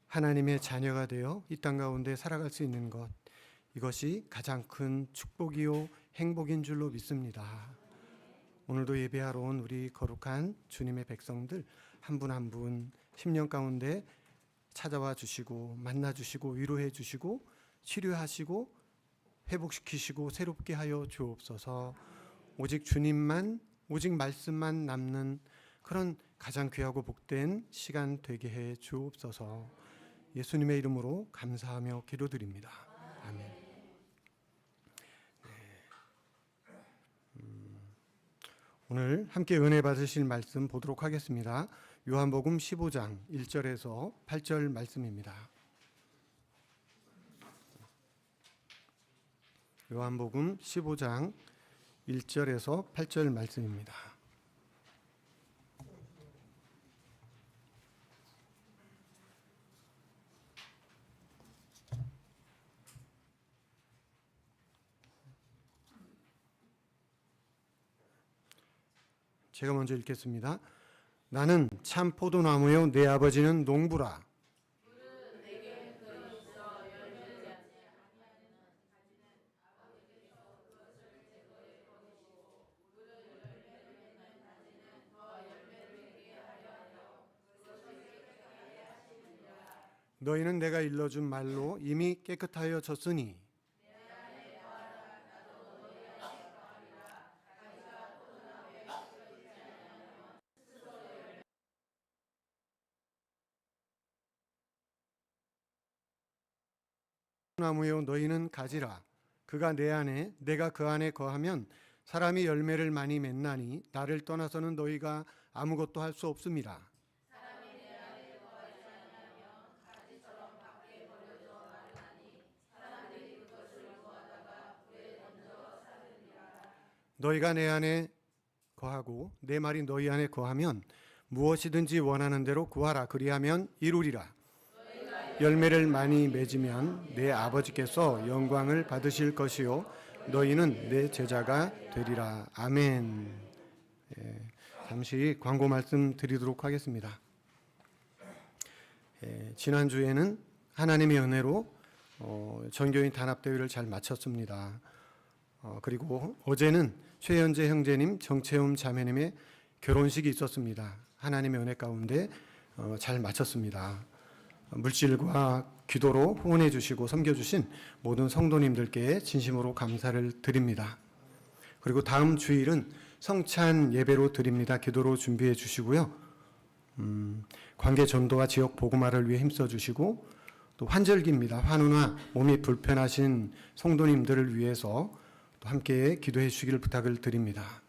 하나님의 자녀가 되어 이 땅 가운데 살아갈 수 있는 것, 이것이 가장 큰 축복이요 행복인 줄로 믿습니다. 오늘도 예배하러 온 우리 거룩한 주님의 백성들 한 분 한 분 10년 가운데 찾아와 주시고 만나 주시고 위로해 주시고 치료하시고 회복시키시고 새롭게 하여 주옵소서. 오직 주님만, 오직 말씀만 남는 그런 가장 귀하고 복된 시간 되게 해 주옵소서. 예수님의 이름으로 감사하며 기도드립니다. 아멘. 오늘 함께 은혜 받으실 말씀 보도록 하겠습니다. 요한복음 15장 1절에서 8절 말씀입니다. 요한복음 15장 1절에서 8절 말씀입니다. 제가 먼저 읽겠습니다. 나는 참 포도나무요 내 아버지는 농부라. 너희는 내가 일러준 말로 이미 깨끗하여 졌으니 나무요 너희는 가지라. 그가 내 안에 내가 그 안에 거하면 사람이 열매를 많이 맺나니 나를 떠나서는 너희가 아무것도 할 수 없음이라. 너희가 내 안에 거하고 내 말이 너희 안에 거하면 무엇이든지 원하는 대로 구하라. 그리하면 이루리라. 열매를 많이 맺으면 내 아버지께서 영광을 받으실 것이요 너희는 내 제자가 되리라. 아멘. 잠시 광고 말씀 드리도록 하겠습니다. 지난주에는 하나님의 은혜로 전교인 단합대회를 잘 마쳤습니다. 그리고 어제는 최현재 형제님, 정채움 자매님의 결혼식이 있었습니다. 하나님의 은혜 가운데 잘 마쳤습니다. 물질과 기도로 후원해 주시고 섬겨주신 모든 성도님들께 진심으로 감사를 드립니다. 그리고 다음 주일은 성찬 예배로 드립니다. 기도로 준비해 주시고요. 관계 전도와 지역 복음화를 위해 힘써 주시고 또 환절기입니다. 환우나 몸이 불편하신 성도님들을 위해서 또 함께 기도해 주시기를 부탁을 드립니다.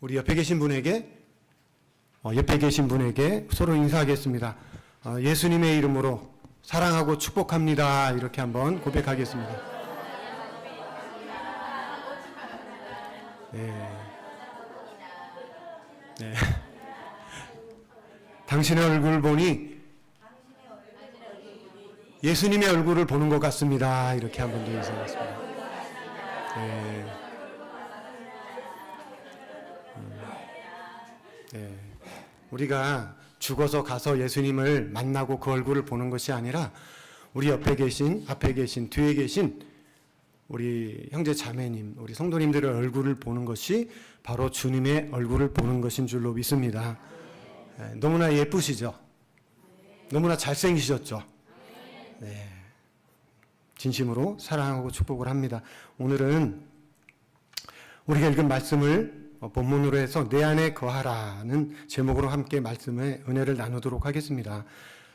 우리 옆에 계신 분에게 서로 인사하겠습니다. 예수님의 이름으로 사랑하고 축복합니다. 이렇게 한번 고백하겠습니다. 네. 당신의 얼굴 보니 예수님의 얼굴을 보는 것 같습니다. 이렇게 한번 더 인사하겠습니다. 네. 우리가 죽어서 가서 예수님을 만나고 그 얼굴을 보는 것이 아니라 우리 옆에 계신, 앞에 계신, 뒤에 계신 우리 형제 자매님, 우리 성도님들의 얼굴을 보는 것이 바로 주님의 얼굴을 보는 것인 줄로 믿습니다. 너무나 예쁘시죠? 너무나 잘생기셨죠? 네. 진심으로 사랑하고 축복을 합니다. 오늘은 우리가 읽은 말씀을 본문으로 해서 내 안에 거하라는 제목으로 함께 말씀의 은혜를 나누도록 하겠습니다.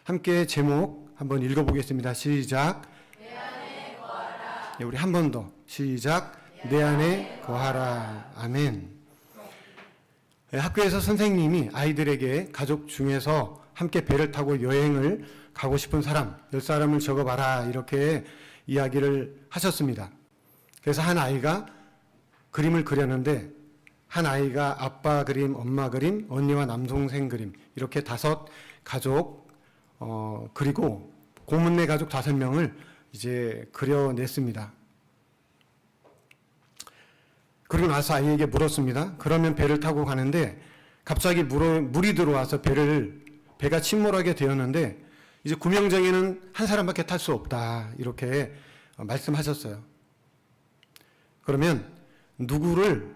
함께 제목 한번 읽어보겠습니다. 시작. 내 안에 거하라. 네, 우리 한 번 더. 시작. 내 안에 거하라. 아멘. 네, 학교에서 선생님이 아이들에게 가족 중에서 함께 배를 타고 여행을 가고 싶은 사람 10사람을 적어봐라 이렇게 이야기를 하셨습니다. 그래서 한 아이가 그림을 그렸는데 한 아이가 아빠 그림, 엄마 그림, 언니와 남동생 그림 이렇게 5 가족 그리고 고문내 가족 5명을 이제 그려냈습니다. 그리고 나서 아이에게 물었습니다. 그러면 배를 타고 가는데 갑자기 물이 들어와서 배가 침몰하게 되었는데 이제 구명정에는 한 사람밖에 탈 수 없다. 이렇게 말씀하셨어요. 그러면 누구를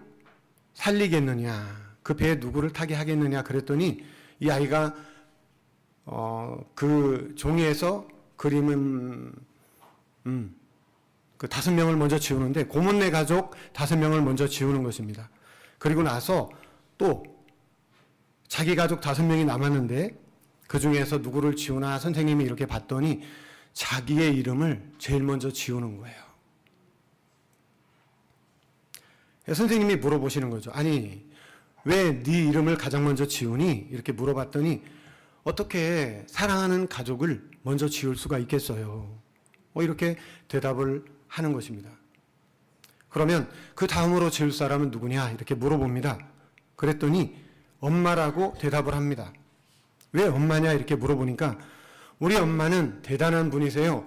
살리겠느냐, 그 배에 누구를 타게 하겠느냐 그랬더니 이 아이가 그 종이에서 그림은 그 5명을 먼저 지우는데 고문네 가족 5명을 먼저 지우는 것입니다. 그리고 나서 또 자기 가족 5명이 남았는데 그 중에서 누구를 지우나 선생님이 이렇게 봤더니 자기의 이름을 제일 먼저 지우는 거예요. 선생님이 물어보시는 거죠. 아니, 왜 네 이름을 가장 먼저 지우니? 이렇게 물어봤더니 어떻게 사랑하는 가족을 먼저 지울 수가 있겠어요? 이렇게 대답을 하는 것입니다. 그러면 그 다음으로 지울 사람은 누구냐? 이렇게 물어봅니다. 그랬더니 엄마라고 대답을 합니다. 왜 엄마냐? 이렇게 물어보니까 우리 엄마는 대단한 분이세요.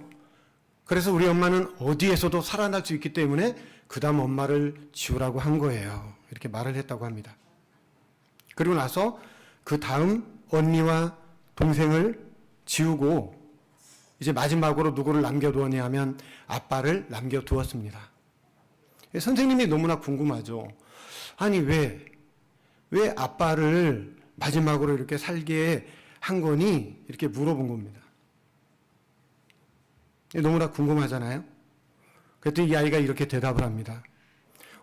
그래서 우리 엄마는 어디에서도 살아날 수 있기 때문에 그 다음 엄마를 지우라고 한 거예요. 이렇게 말을 했다고 합니다. 그리고 나서 그 다음 언니와 동생을 지우고 이제 마지막으로 누구를 남겨두었냐 하면 아빠를 남겨두었습니다. 선생님이 너무나 궁금하죠. 아니 왜 아빠를 마지막으로 이렇게 살게 한 거니? 이렇게 물어본 겁니다. 너무나 궁금하잖아요. 그랬더니 이 아이가 이렇게 대답을 합니다.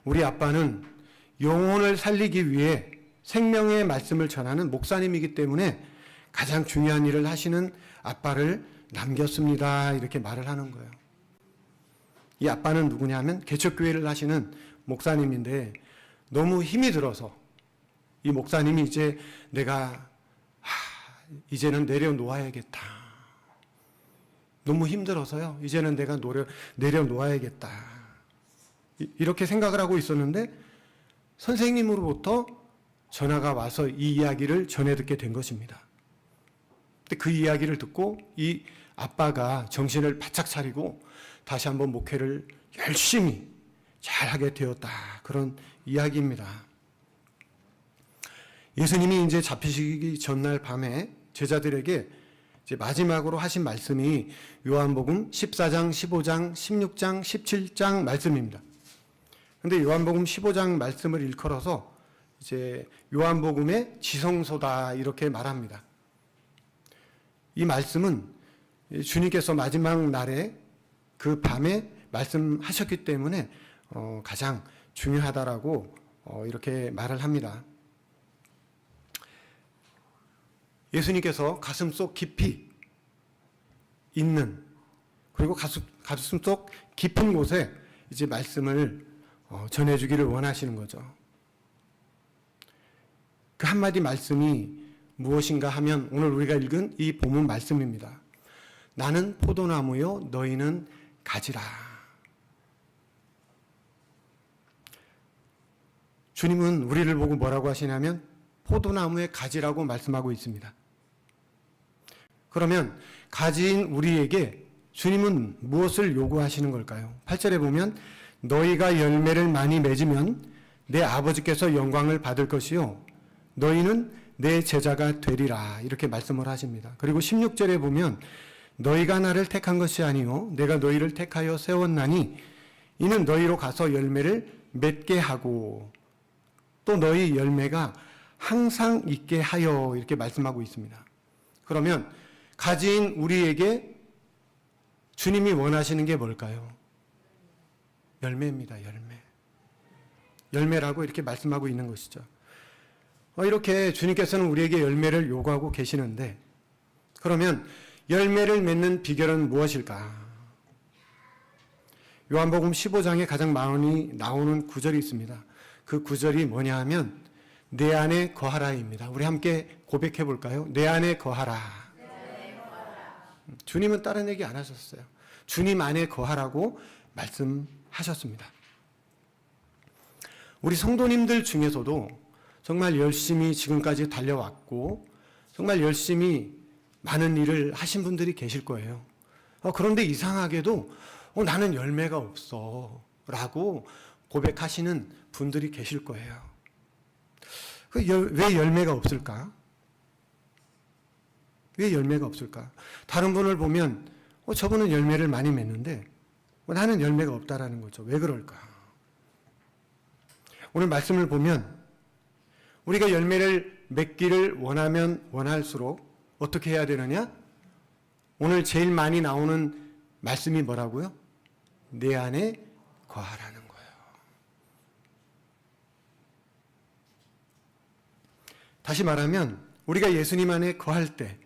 우리 아빠는 영혼을 살리기 위해 생명의 말씀을 전하는 목사님이기 때문에 가장 중요한 일을 하시는 아빠를 남겼습니다. 이렇게 말을 하는 거예요. 이 아빠는 누구냐 하면 개척교회를 하시는 목사님인데 너무 힘이 들어서 이 목사님이 이제 내가 이제는 내려놓아야겠다. 너무 힘들어서요. 이제는 내가 내려놓아야겠다. 이렇게 생각을 하고 있었는데 선생님으로부터 전화가 와서 이 이야기를 전해 듣게 된 것입니다. 근데 그 이야기를 듣고 이 아빠가 정신을 바짝 차리고 다시 한번 목회를 열심히 잘하게 되었다. 그런 이야기입니다. 예수님이 이제 잡히시기 전날 밤에 제자들에게 이제 마지막으로 하신 말씀이 요한복음 14장, 15장, 16장, 17장 말씀입니다. 근데 요한복음 15장 말씀을 일컬어서 이제 요한복음의 지성소다 이렇게 말합니다. 이 말씀은 주님께서 마지막 날에 그 밤에 말씀하셨기 때문에 가장 중요하다라고 이렇게 말을 합니다. 예수님께서 가슴속 깊이 있는 그리고 가슴속 깊은 곳에 이제 말씀을 전해주기를 원하시는 거죠. 그 한마디 말씀이 무엇인가 하면 오늘 우리가 읽은 이 본문 말씀입니다. 나는 포도나무요 너희는 가지라. 주님은 우리를 보고 뭐라고 하시냐면 포도나무의 가지라고 말씀하고 있습니다. 그러면 가지인 우리에게 주님은 무엇을 요구하시는 걸까요? 8절에 보면 너희가 열매를 많이 맺으면 내 아버지께서 영광을 받을 것이요 너희는 내 제자가 되리라 이렇게 말씀을 하십니다. 그리고 16절에 보면 너희가 나를 택한 것이 아니요 내가 너희를 택하여 세웠나니 이는 너희로 가서 열매를 맺게 하고 또 너희 열매가 항상 있게 하여 이렇게 말씀하고 있습니다. 그러면 가지인 우리에게 주님이 원하시는 게 뭘까요? 열매입니다. 열매라고 이렇게 말씀하고 있는 것이죠. 이렇게 주님께서는 우리에게 열매를 요구하고 계시는데 그러면 열매를 맺는 비결은 무엇일까? 요한복음 15장에 가장 많이 나오는 구절이 있습니다. 그 구절이 뭐냐 하면 내 안에 거하라입니다. 우리 함께 고백해 볼까요? 내 안에 거하라. 주님은 다른 얘기 안 하셨어요. 주님 안에 거하라고 말씀하셨습니다. 우리 성도님들 중에서도 정말 열심히 지금까지 달려왔고 정말 열심히 많은 일을 하신 분들이 계실 거예요. 그런데 이상하게도 나는 열매가 없어 라고 고백하시는 분들이 계실 거예요. 왜 열매가 없을까? 왜 열매가 없을까? 다른 분을 보면 저분은 열매를 많이 맺는데 나는 열매가 없다라는 거죠. 왜 그럴까? 오늘 말씀을 보면 우리가 열매를 맺기를 원하면 원할수록 어떻게 해야 되느냐? 오늘 제일 많이 나오는 말씀이 뭐라고요? 내 안에 거하라는 거예요. 다시 말하면 우리가 예수님 안에 거할 때,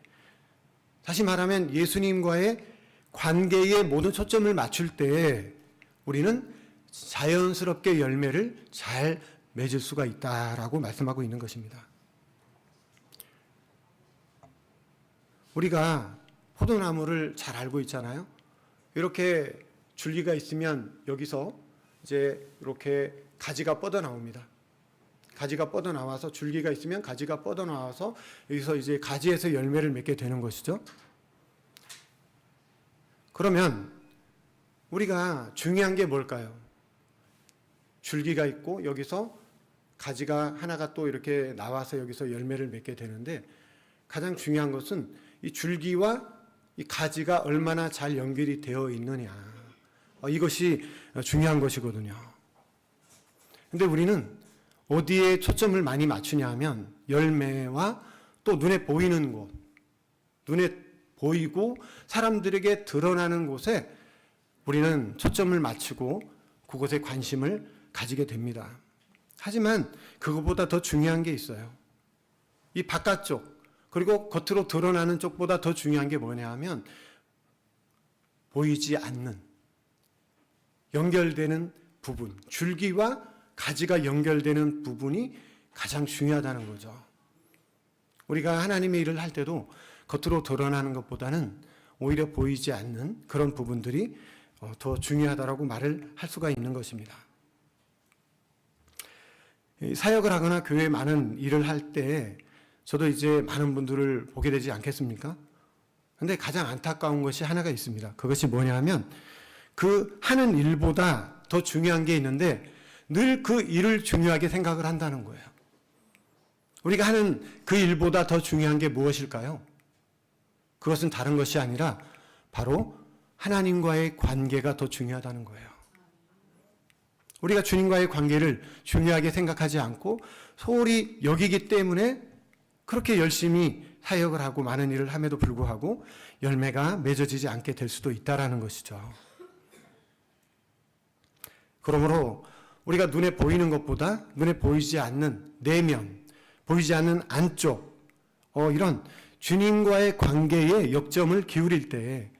다시 말하면 예수님과의 관계에 모든 초점을 맞출 때 우리는 자연스럽게 열매를 잘 맺을 수가 있다라고 말씀하고 있는 것입니다. 우리가 포도나무를 잘 알고 있잖아요. 이렇게 줄기가 있으면 여기서 이제 이렇게 가지가 뻗어 나옵니다. 가지가 뻗어 나와서 줄기가 있으면 가지가 뻗어 나와서 여기서 이제 가지에서 열매를 맺게 되는 것이죠. 그러면 우리가 중요한 게 뭘까요? 줄기가 있고 여기서 가지가 하나가 또 이렇게 나와서 여기서 열매를 맺게 되는데 가장 중요한 것은 이 줄기와 이 가지가 얼마나 잘 연결이 되어 있느냐. 이것이 중요한 것이거든요. 근데 우리는 어디에 초점을 많이 맞추냐 하면 열매와 또 눈에 보이는 곳, 눈에 보이고 사람들에게 드러나는 곳에 우리는 초점을 맞추고 그곳에 관심을 가지게 됩니다. 하지만 그것보다 더 중요한 게 있어요. 이 바깥쪽 그리고 겉으로 드러나는 쪽보다 더 중요한 게 뭐냐 하면 보이지 않는 연결되는 부분, 줄기와 가지가 연결되는 부분이 가장 중요하다는 거죠. 우리가 하나님의 일을 할 때도 겉으로 드러나는 것보다는 오히려 보이지 않는 그런 부분들이 더 중요하다라고 말을 할 수가 있는 것입니다. 사역을 하거나 교회에 많은 일을 할 때 저도 이제 많은 분들을 보게 되지 않겠습니까? 그런데 가장 안타까운 것이 하나가 있습니다. 그것이 뭐냐 하면 그 하는 일보다 더 중요한 게 있는데 늘 그 일을 중요하게 생각을 한다는 거예요. 우리가 하는 그 일보다 더 중요한 게 무엇일까요? 그것은 다른 것이 아니라 바로 하나님과의 관계가 더 중요하다는 거예요. 우리가 주님과의 관계를 중요하게 생각하지 않고 소홀히 여기기 때문에 그렇게 열심히 사역을 하고 많은 일을 함에도 불구하고 열매가 맺어지지 않게 될 수도 있다라는 것이죠. 그러므로 우리가 눈에 보이는 것보다 눈에 보이지 않는 내면, 보이지 않는 안쪽, 이런 주님과의 관계에 역점을 기울일 때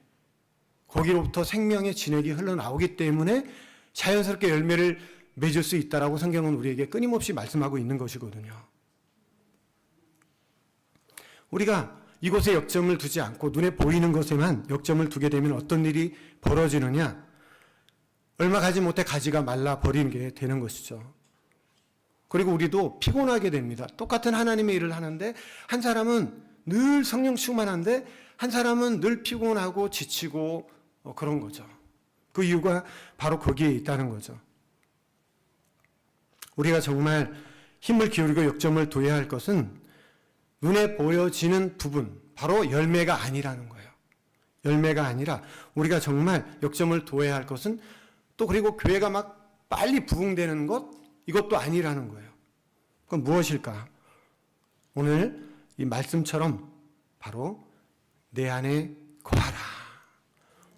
거기로부터 생명의 진액이 흘러나오기 때문에 자연스럽게 열매를 맺을 수 있다라고 성경은 우리에게 끊임없이 말씀하고 있는 것이거든요. 우리가 이곳에 역점을 두지 않고 눈에 보이는 것에만 역점을 두게 되면 어떤 일이 벌어지느냐? 얼마 가지 못해 가지가 말라 버리는 게 되는 것이죠. 그리고 우리도 피곤하게 됩니다. 똑같은 하나님의 일을 하는데 한 사람은 늘 성령 충만한데 한 사람은 늘 피곤하고 지치고 그런 거죠. 그 이유가 바로 거기에 있다는 거죠. 우리가 정말 힘을 기울이고 역점을 둬야 할 것은 눈에 보여지는 부분, 바로 열매가 아니라는 거예요. 열매가 아니라 우리가 정말 역점을 둬야 할 것은 또 그리고 교회가 막 빨리 부흥되는 것, 이것도 아니라는 거예요. 그건 무엇일까? 오늘 이 말씀처럼 바로 내 안에 거하라.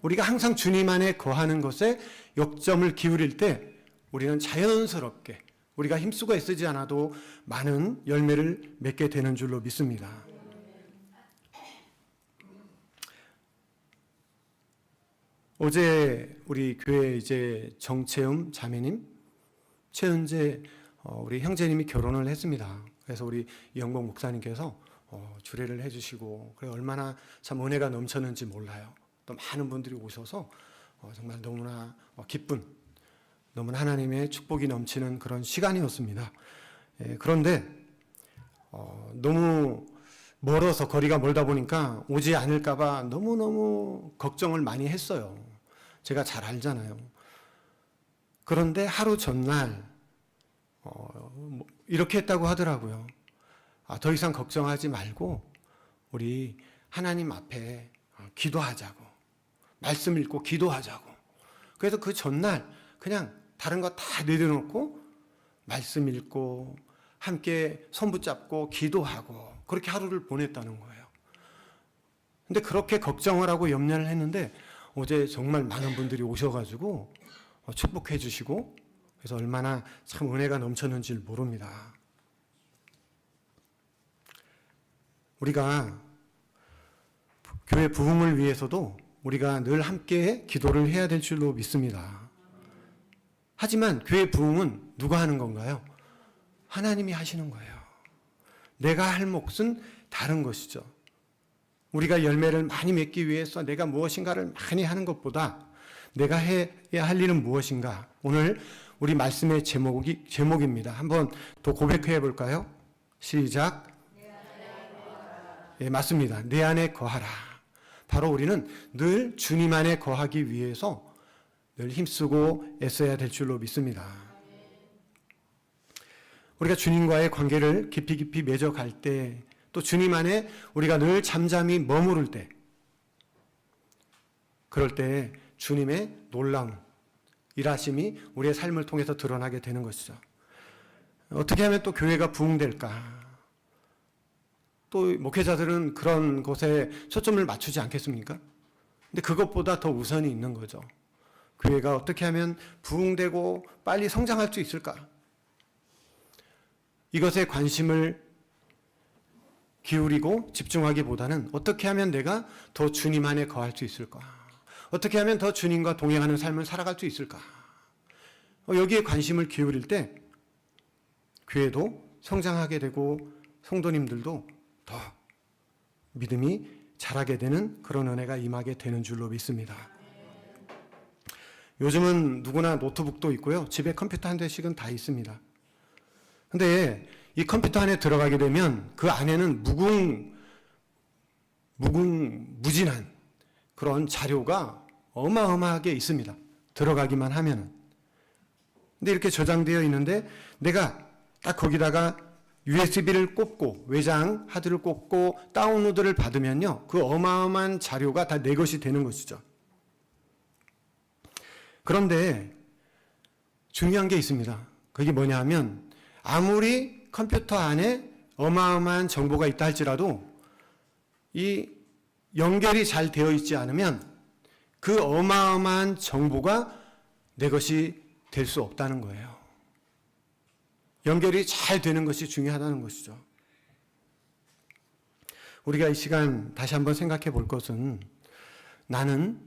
우리가 항상 주님 안에 거하는 것에 역점을 기울일 때 우리는 자연스럽게 우리가 힘쓰고 애쓰지 않아도 많은 열매를 맺게 되는 줄로 믿습니다. 어제 우리 교회 이제 정채음 자매님, 최은재 우리 형제님이 결혼을 했습니다. 그래서 우리 이영복 목사님께서 주례를 해주시고 그래 얼마나 참 은혜가 넘쳤는지 몰라요. 또 많은 분들이 오셔서 정말 너무나 기쁜, 너무나 하나님의 축복이 넘치는 그런 시간이었습니다. 그런데 너무 멀어서 거리가 멀다 보니까 오지 않을까 봐 너무너무 걱정을 많이 했어요. 제가 잘 알잖아요. 그런데 하루 전날 이렇게 했다고 하더라고요. 더 이상 걱정하지 말고 우리 하나님 앞에 기도하자고, 말씀 읽고 기도하자고. 그래서 그 전날 그냥 다른 거 다 내려놓고 말씀 읽고 함께 손 붙잡고 기도하고 그렇게 하루를 보냈다는 거예요. 근데 그렇게 걱정을 하고 염려를 했는데 어제 정말 많은 분들이 오셔가지고 축복해 주시고, 그래서 얼마나 참 은혜가 넘쳤는지 모릅니다. 우리가 교회 부흥을 위해서도 우리가 늘 함께 기도를 해야 될 줄로 믿습니다. 하지만 교회 부흥은 누가 하는 건가요? 하나님이 하시는 거예요. 내가 할 몫은 다른 것이죠. 우리가 열매를 많이 맺기 위해서 내가 무엇인가를 많이 하는 것보다 내가 해야 할 일은 무엇인가? 오늘 우리 말씀의 제목입니다. 한번 더 고백해 볼까요? 시작. 예, 맞습니다. 내 안에 거하라. 바로 우리는 늘 주님 안에 거하기 위해서 늘 힘쓰고 애써야 될 줄로 믿습니다. 우리가 주님과의 관계를 깊이 맺어갈 때, 또 주님 안에 우리가 늘 잠잠히 머무를 때, 그럴 때 주님의 놀라운 일하심이 우리의 삶을 통해서 드러나게 되는 것이죠. 어떻게 하면 또 교회가 부흥될까? 또 목회자들은 그런 것에 초점을 맞추지 않겠습니까? 근데 그것보다 더 우선이 있는 거죠. 교회가 어떻게 하면 부흥되고 빨리 성장할 수 있을까? 이것에 관심을 기울이고 집중하기보다는 어떻게 하면 내가 더 주님 안에 거할 수 있을까? 어떻게 하면 더 주님과 동행하는 삶을 살아갈 수 있을까? 여기에 관심을 기울일 때 교회도 성장하게 되고 성도님들도 더 믿음이 자라게 되는 그런 은혜가 임하게 되는 줄로 믿습니다. 요즘은 누구나 노트북도 있고요. 집에 컴퓨터 한 대씩은 다 있습니다. 근데 이 컴퓨터 안에 들어가게 되면 그 안에는 무궁무진한 그런 자료가 어마어마하게 있습니다. 들어가기만 하면은. 근데 이렇게 저장되어 있는데 내가 딱 거기다가 USB를 꽂고 외장 하드를 꽂고 다운로드를 받으면요, 그 어마어마한 자료가 다 내 것이 되는 것이죠. 그런데 중요한 게 있습니다. 그게 뭐냐 하면 아무리 컴퓨터 안에 어마어마한 정보가 있다 할지라도 이 연결이 잘 되어 있지 않으면 그 어마어마한 정보가 내 것이 될 수 없다는 거예요. 연결이 잘 되는 것이 중요하다는 것이죠. 우리가 이 시간 다시 한번 생각해 볼 것은 나는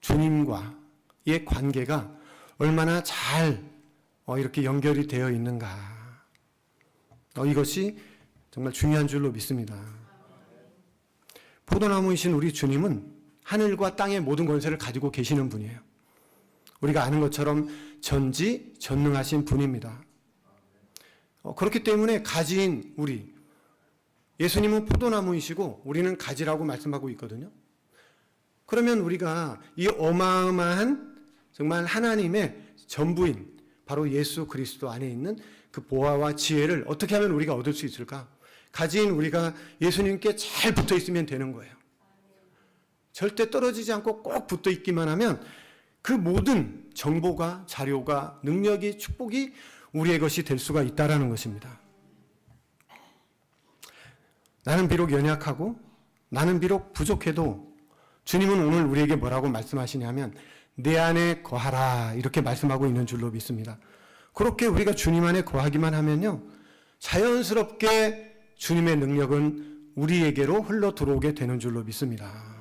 주님과의 관계가 얼마나 잘 이렇게 연결이 되어 있는가. 이것이 정말 중요한 줄로 믿습니다. 포도나무이신 우리 주님은 하늘과 땅의 모든 권세를 가지고 계시는 분이에요. 우리가 아는 것처럼 전지전능하신 분입니다. 그렇기 때문에 가지인 우리, 예수님은 포도나무이시고 우리는 가지라고 말씀하고 있거든요. 그러면 우리가 이 어마어마한 정말 하나님의 전부인 바로 예수 그리스도 안에 있는 그 보화와 지혜를 어떻게 하면 우리가 얻을 수 있을까? 가지인 우리가 예수님께 잘 붙어 있으면 되는 거예요. 절대 떨어지지 않고 꼭 붙어 있기만 하면 그 모든 정보가, 자료가, 능력이, 축복이 우리의 것이 될 수가 있다라는 것입니다. 나는 비록 연약하고 나는 비록 부족해도 주님은 오늘 우리에게 뭐라고 말씀하시냐면 내 안에 거하라 이렇게 말씀하고 있는 줄로 믿습니다. 그렇게 우리가 주님 안에 거하기만 하면요, 자연스럽게 주님의 능력은 우리에게로 흘러 들어오게 되는 줄로 믿습니다.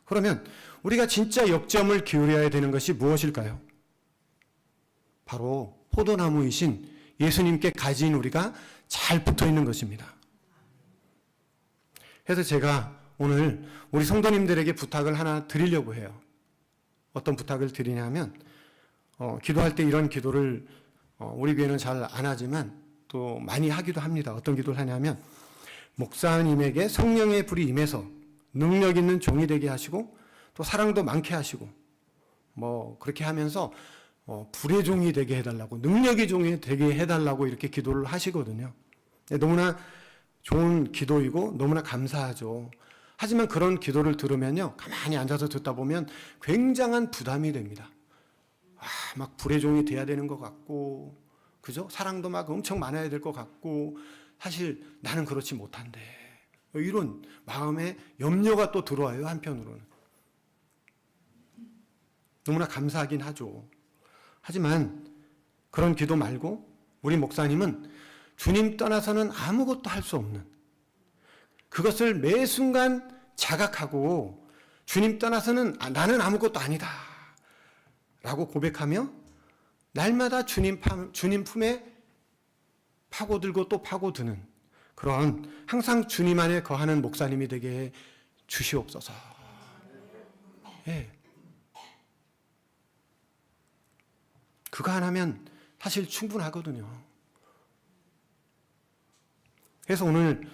그러면 우리가 진짜 역점을 기울여야 되는 것이 무엇일까요? 바로 포도나무이신 예수님께 가지인 우리가 잘 붙어 있는 것입니다. 그래서 제가 오늘 우리 성도님들에게 부탁을 하나 드리려고 해요. 어떤 부탁을 드리냐면 기도할 때 이런 기도를 우리 교회는 잘 안 하지만 또 많이 하기도 합니다. 어떤 기도를 하냐면 목사님에게 성령의 불이 임해서 능력 있는 종이 되게 하시고 또 사랑도 많게 하시고 그렇게 하면서 불의 종이 되게 해달라고, 능력의 종이 되게 해달라고 이렇게 기도를 하시거든요. 너무나 좋은 기도이고 너무나 감사하죠. 하지만 그런 기도를 들으면요, 가만히 앉아서 듣다 보면 굉장한 부담이 됩니다. 막 불의 종이 돼야 되는 것 같고, 그죠? 사랑도 막 엄청 많아야 될 것 같고, 사실 나는 그렇지 못한데, 이런 마음에 염려가 또 들어와요, 한편으로는. 너무나 감사하긴 하죠. 하지만 그런 기도 말고 우리 목사님은 주님 떠나서는 아무것도 할 수 없는, 그것을 매 순간 자각하고 주님 떠나서는 나는 아무것도 아니다 라고 고백하며 날마다 주님 품에 파고들고 또 파고드는 그런, 항상 주님 안에 거하는 목사님이 되게 주시옵소서. 예. 그거 하나면 사실 충분하거든요. 그래서 오늘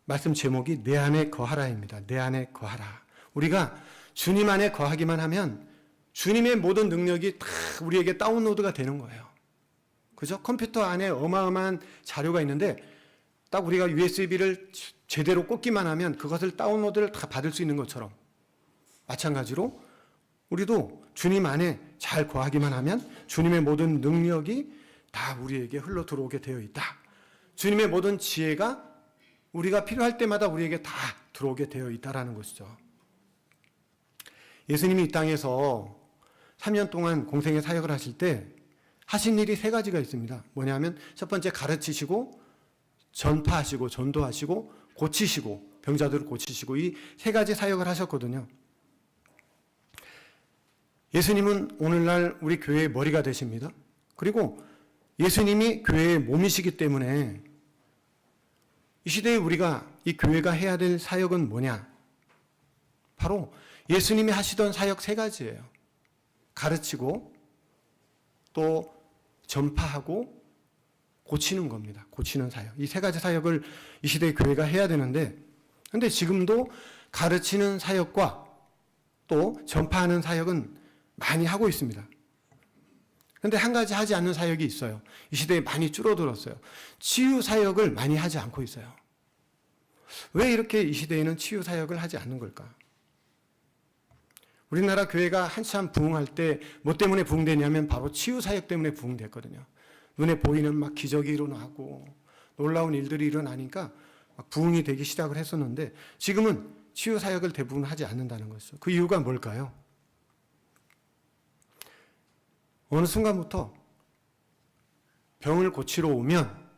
말씀 제목이 내 안에 거하라입니다. 내 안에 거하라. 우리가 주님 안에 거하기만 하면 주님의 모든 능력이 다 우리에게 다운로드가 되는 거예요. 그죠? 컴퓨터 안에 어마어마한 자료가 있는데 딱 우리가 USB를 제대로 꽂기만 하면 그것을 다운로드를 다 받을 수 있는 것처럼, 마찬가지로 우리도 주님 안에 잘 거하기만 하면 주님의 모든 능력이 다 우리에게 흘러 들어오게 되어 있다. 주님의 모든 지혜가 우리가 필요할 때마다 우리에게 다 들어오게 되어 있다라는 것이죠. 예수님이 이 땅에서 3년 동안 공생의 사역을 하실 때 하신 일이 3가지가 있습니다. 뭐냐면 첫 번째, 가르치시고 전파하시고 전도하시고 고치시고, 병자들을 고치시고, 이 3가지 사역을 하셨거든요. 예수님은 오늘날 우리 교회의 머리가 되십니다. 그리고 예수님이 교회의 몸이시기 때문에 이 시대에 우리가, 이 교회가 해야 될 사역은 뭐냐? 바로 예수님이 하시던 사역 3가지예요. 가르치고 또 전파하고 고치는 겁니다. 고치는 사역. 이 3가지 사역을 이 시대의 교회가 해야 되는데, 근데 지금도 가르치는 사역과 또 전파하는 사역은 많이 하고 있습니다. 그런데 한 가지 하지 않는 사역이 있어요. 이 시대에 많이 줄어들었어요. 치유 사역을 많이 하지 않고 있어요. 왜 이렇게 이 시대에는 치유 사역을 하지 않는 걸까? 우리나라 교회가 한참 부흥할 때 뭐 때문에 부흥되냐면 바로 치유 사역 때문에 부흥됐거든요. 눈에 보이는 막 기적이 일어나고 놀라운 일들이 일어나니까 막 부흥이 되기 시작을 했었는데, 지금은 치유 사역을 대부분 하지 않는다는 것이죠. 그 이유가 뭘까요? 어느 순간부터 병을 고치러 오면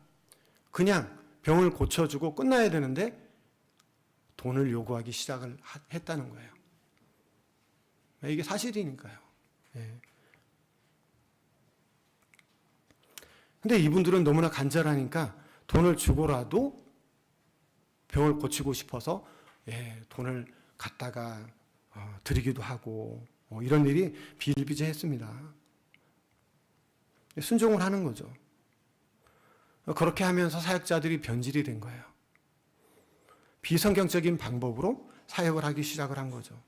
그냥 병을 고쳐주고 끝나야 되는데 돈을 요구하기 시작을 했다는 거예요. 이게 사실이니까요. 근데 이분들은 너무나 간절하니까 돈을 주고라도 병을 고치고 싶어서 돈을 갖다가 드리기도 하고 이런 일이 비일비재했습니다. 순종을 하는 거죠. 그렇게 하면서 사역자들이 변질이 된 거예요. 비성경적인 방법으로 사역을 하기 시작을 한 거죠.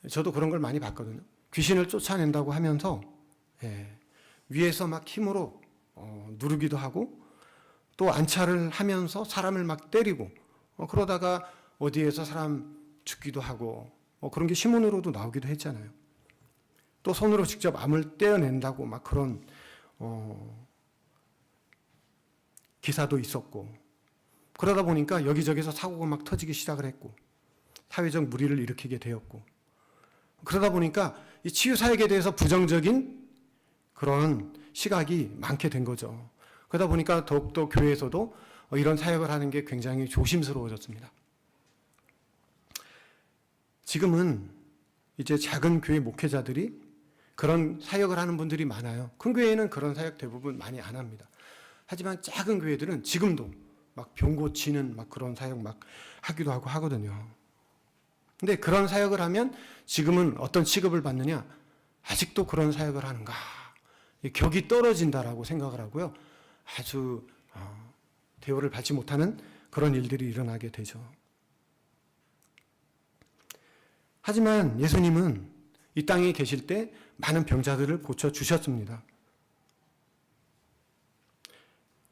저도 그런 걸 많이 봤거든요. 귀신을 쫓아낸다고 하면서 위에서 막 힘으로 누르기도 하고, 또 안차를 하면서 사람을 막 때리고, 그러다가 어디에서 사람 죽기도 하고, 그런 게 신문으로도 나오기도 했잖아요. 또 손으로 직접 암을 떼어낸다고 막 그런 기사도 있었고, 그러다 보니까 여기저기서 사고가 막 터지기 시작을 했고, 사회적 물의를 일으키게 되었고, 그러다 보니까 이 치유 사역에 대해서 부정적인 그런 시각이 많게 된 거죠. 그러다 보니까 더욱더 교회에서도 이런 사역을 하는 게 굉장히 조심스러워졌습니다. 지금은 이제 작은 교회 목회자들이 그런 사역을 하는 분들이 많아요. 큰 교회는 그런 사역 대부분 많이 안 합니다. 하지만 작은 교회들은 지금도 막 병 고치는 막 그런 사역 막 하기도 하고 하거든요. 근데 그런 사역을 하면 지금은 어떤 취급을 받느냐? 아직도 그런 사역을 하는가? 격이 떨어진다라고 생각을 하고요. 아주 대우를 받지 못하는 그런 일들이 일어나게 되죠. 하지만 예수님은 이 땅에 계실 때 많은 병자들을 고쳐주셨습니다.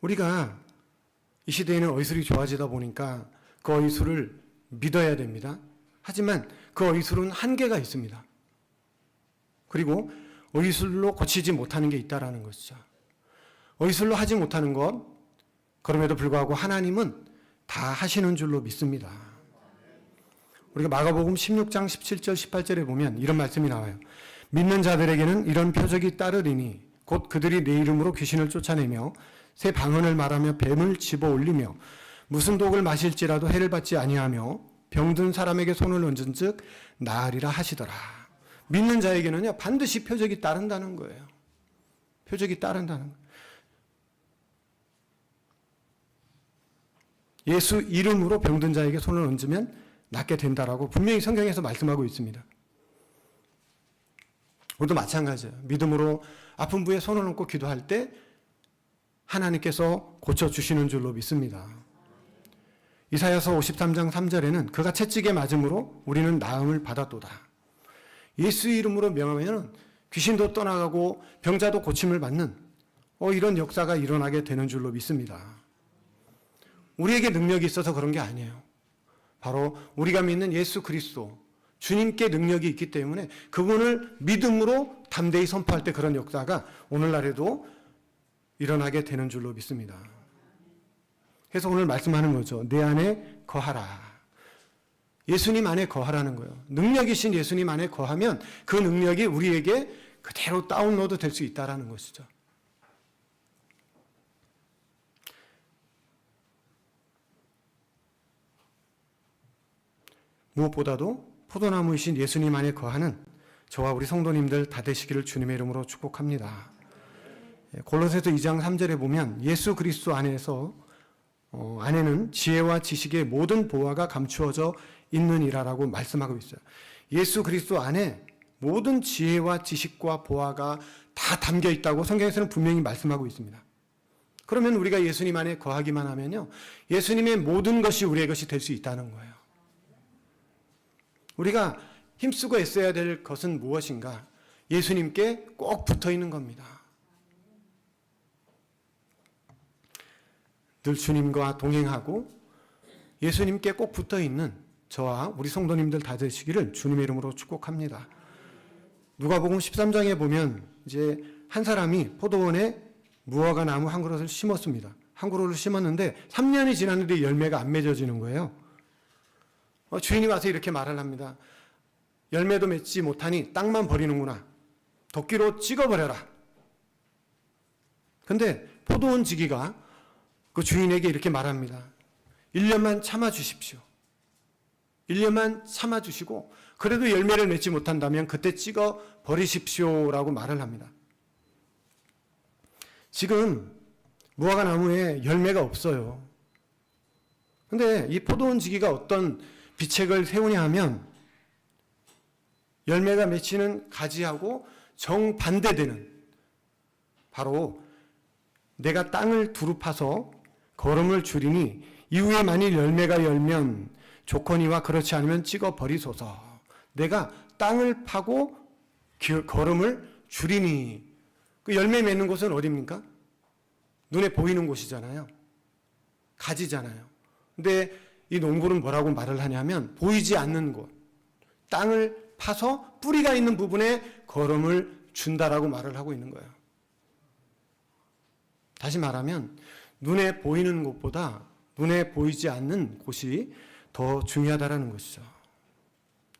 우리가 이 시대에는 의술이 좋아지다 보니까 그 의술을 믿어야 됩니다. 하지만 그 의술은 한계가 있습니다. 그리고 의술로 고치지 못하는 게 있다라는 것이죠. 의술로 하지 못하는 것, 그럼에도 불구하고 하나님은 다 하시는 줄로 믿습니다. 우리가 마가복음 16장 17절 18절에 보면 이런 말씀이 나와요. 믿는 자들에게는 이런 표적이 따르리니 곧 그들이 내 이름으로 귀신을 쫓아내며 새 방언을 말하며 뱀을 집어 올리며 무슨 독을 마실지라도 해를 받지 아니하며 병든 사람에게 손을 얹은 즉 나으리라 하시더라. 믿는 자에게는요 반드시 표적이 따른다는 거예요. 표적이 따른다는 거예요. 예수 이름으로 병든 자에게 손을 얹으면 낫게 된다라고 분명히 성경에서 말씀하고 있습니다. 우리도 마찬가지예요. 믿음으로 아픈 부에 손을 얹고 기도할 때 하나님께서 고쳐주시는 줄로 믿습니다. 이사야서 53장 3절에는 그가 채찍에 맞음으로 우리는 나음을 받았도다. 예수 이름으로 명하면 귀신도 떠나가고 병자도 고침을 받는 이런 역사가 일어나게 되는 줄로 믿습니다. 우리에게 능력이 있어서 그런 게 아니에요. 바로 우리가 믿는 예수 그리스도 주님께 능력이 있기 때문에 그분을 믿음으로 담대히 선포할 때 그런 역사가 오늘날에도 일어나게 되는 줄로 믿습니다. 그래서 오늘 말씀하는 거죠. 내 안에 거하라. 예수님 안에 거하라는 거예요. 능력이신 예수님 안에 거하면 그 능력이 우리에게 그대로 다운로드 될 수 있다는 것이죠. 무엇보다도 포도나무이신 예수님 안에 거하는 저와 우리 성도님들 다 되시기를 주님의 이름으로 축복합니다. 골로새서 2장 3절에 보면 예수 그리스도 안에서 안에는 지혜와 지식의 모든 보화가 감추어져 있느니라라고 말씀하고 있어요. 예수 그리스도 안에 모든 지혜와 지식과 보화가 다 담겨 있다고 성경에서는 분명히 말씀하고 있습니다. 그러면 우리가 예수님 안에 거하기만 하면요, 예수님의 모든 것이 우리의 것이 될 수 있다는 거예요. 우리가 힘쓰고 애써야 될 것은 무엇인가? 예수님께 꼭 붙어 있는 겁니다. 늘 주님과 동행하고 예수님께 꼭 붙어 있는 저와 우리 성도님들 다 되시기를 주님의 이름으로 축복합니다. 누가복음 13장에 보면 이제 한 사람이 포도원에 무화과 나무 한 그루를 심었습니다. 한 그루를 심었는데 3년이 지났는데 열매가 안 맺어지는 거예요. 주인이 와서 이렇게 말을 합니다. 열매도 맺지 못하니 땅만 버리는구나. 도끼로 찍어버려라. 근데 포도원 지기가 그 주인에게 이렇게 말합니다. 1년만 참아주십시오. 1년만 참아주시고 그래도 열매를 맺지 못한다면 그때 찍어버리십시오라고 말을 합니다. 지금 무화과 나무에 열매가 없어요. 근데 이 포도원 지기가 어떤 비책을 세우냐 하면 열매가 맺히는 가지하고 정반대되는, 바로 내가 땅을 두루 파서 거름을 줄이니 이후에 만일 열매가 열면 좋거니와 그렇지 않으면 찍어버리소서. 내가 땅을 파고 거름을 줄이니. 그 열매 맺는 곳은 어디입니까? 눈에 보이는 곳이잖아요. 가지잖아요. 근데 이 농부는 뭐라고 말을 하냐면 보이지 않는 곳, 땅을 파서 뿌리가 있는 부분에 거름을 준다라고 말을 하고 있는 거예요. 다시 말하면 눈에 보이는 곳보다 눈에 보이지 않는 곳이 더 중요하다라는 것이죠.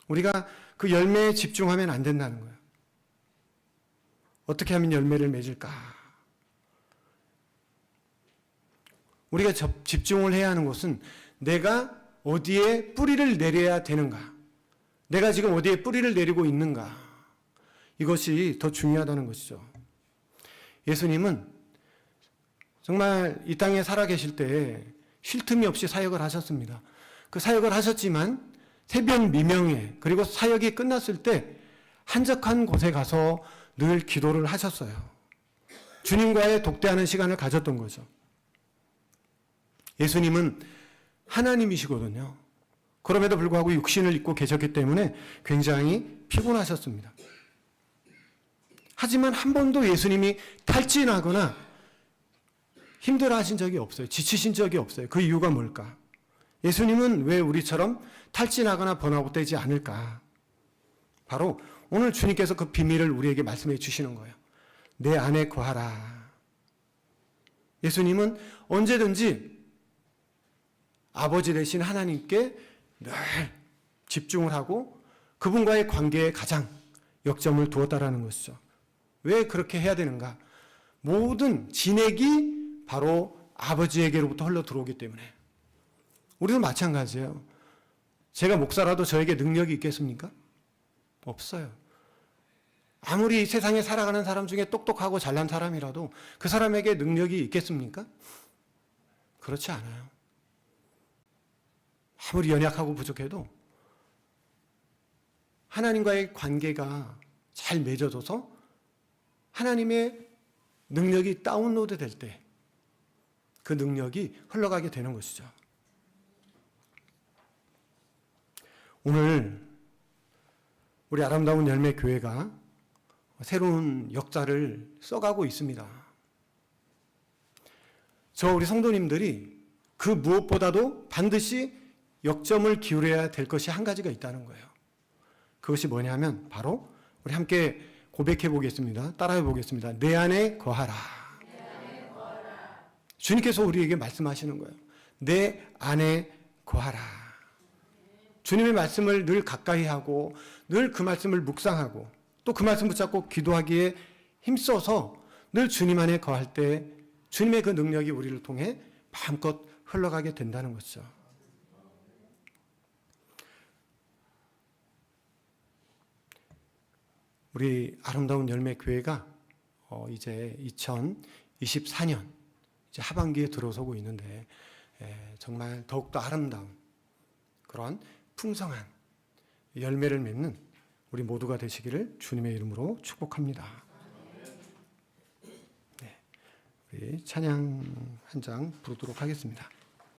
우리가 그 열매에 집중하면 안 된다는 거예요. 어떻게 하면 열매를 맺을까? 우리가 집중을 해야 하는 것은 내가 어디에 뿌리를 내려야 되는가? 내가 지금 어디에 뿌리를 내리고 있는가? 이것이 더 중요하다는 것이죠. 예수님은 정말 이 땅에 살아계실 때 쉴 틈이 없이 사역을 하셨습니다. 그 사역을 하셨지만 새벽 미명에, 그리고 사역이 끝났을 때 한적한 곳에 가서 늘 기도를 하셨어요. 주님과의 독대하는 시간을 가졌던 거죠. 예수님은 하나님이시거든요. 그럼에도 불구하고 육신을 입고 계셨기 때문에 굉장히 피곤하셨습니다. 하지만 한 번도 예수님이 탈진하거나 힘들어하신 적이 없어요. 지치신 적이 없어요. 그 이유가 뭘까? 예수님은 왜 우리처럼 탈진하거나 번아웃되지 않을까? 바로 오늘 주님께서 그 비밀을 우리에게 말씀해 주시는 거예요. 내 안에 거하라. 예수님은 언제든지 아버지 되신 하나님께 늘 집중을 하고 그분과의 관계에 가장 역점을 두었다라는 것이죠. 왜 그렇게 해야 되는가? 모든 진액이 바로 아버지에게로부터 흘러 들어오기 때문에. 우리도 마찬가지예요. 제가 목사라도 저에게 능력이 있겠습니까? 없어요. 아무리 세상에 살아가는 사람 중에 똑똑하고 잘난 사람이라도 그 사람에게 능력이 있겠습니까? 그렇지 않아요. 아무리 연약하고 부족해도 하나님과의 관계가 잘 맺어져서 하나님의 능력이 다운로드 될 때 그 능력이 흘러가게 되는 것이죠. 오늘 우리 아름다운 열매 교회가 새로운 역사를 써가고 있습니다. 저 우리 성도님들이 그 무엇보다도 반드시 역점을 기울여야 될 것이 한 가지가 있다는 거예요. 그것이 뭐냐면 바로 우리 함께 고백해 보겠습니다. 따라해 보겠습니다. 내 안에 거하라. 주님께서 우리에게 말씀하시는 거예요. 내 안에 거하라. 주님의 말씀을 늘 가까이 하고 늘 그 말씀을 묵상하고 또 그 말씀 붙잡고 기도하기에 힘써서 늘 주님 안에 거할 때 주님의 그 능력이 우리를 통해 마음껏 흘러가게 된다는 것이죠. 우리 아름다운 열매 교회가 이제 2024년 이제 하반기에 들어서고 있는데 정말 더욱더 아름다운 그런 풍성한 열매를 맺는 우리 모두가 되시기를 주님의 이름으로 축복합니다. 네, 우리 찬양 한 장 부르도록 하겠습니다.